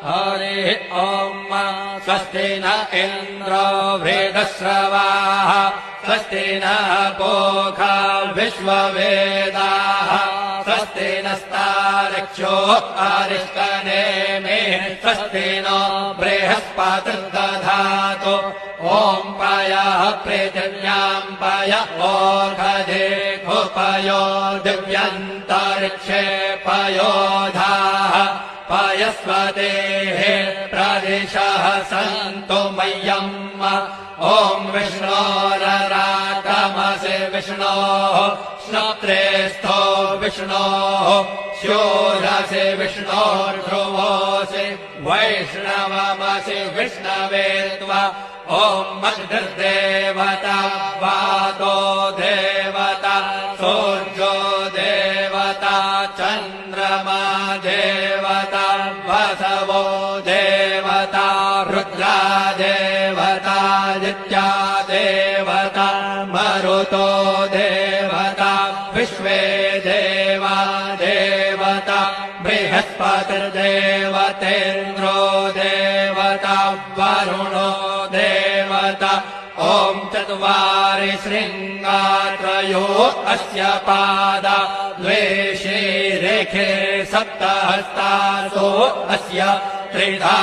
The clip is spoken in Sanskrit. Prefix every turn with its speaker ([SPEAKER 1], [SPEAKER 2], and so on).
[SPEAKER 1] हरिः ॐ स्वस्ति न इन्द्रो वृद्धश्रवाः स्वस्ति नः पूषा विश्ववेदाः स्वस्ति नस्तार्क्ष्यो अरिष्टनेमिः स्वस्ति नो बृहस्पतिर्दधातु ॐ पयः पृथिव्याम् पय ओषधे पयो दिव्यन्तरिक्षे पयोधाः पयस्वतेः प्रदिशः सन्तु मह्यम् ॐ विष्णोरराटमसि विष्णोः श्रोत्रेस्थो विष्णोः शूरसि विष्णोर्ध्रुवोऽसि वैष्णवमसि विष्णवे त्वा ॐ अग्निर्देवता वातो देवता सूर्यो देवता चन्द्रमा देवता वसवो देवता रुद्रा देवता नित्या देवता मरुतो देवता विश्वे देवा देवता बृहस्पतिर्देवतेन्द्रो देवता वरुणो देवता ॐ चत्वारि शृङ्गात्रयो अस्य पादा द्वे शीरेखे सप्तहस्तासो अस्य त्रिधा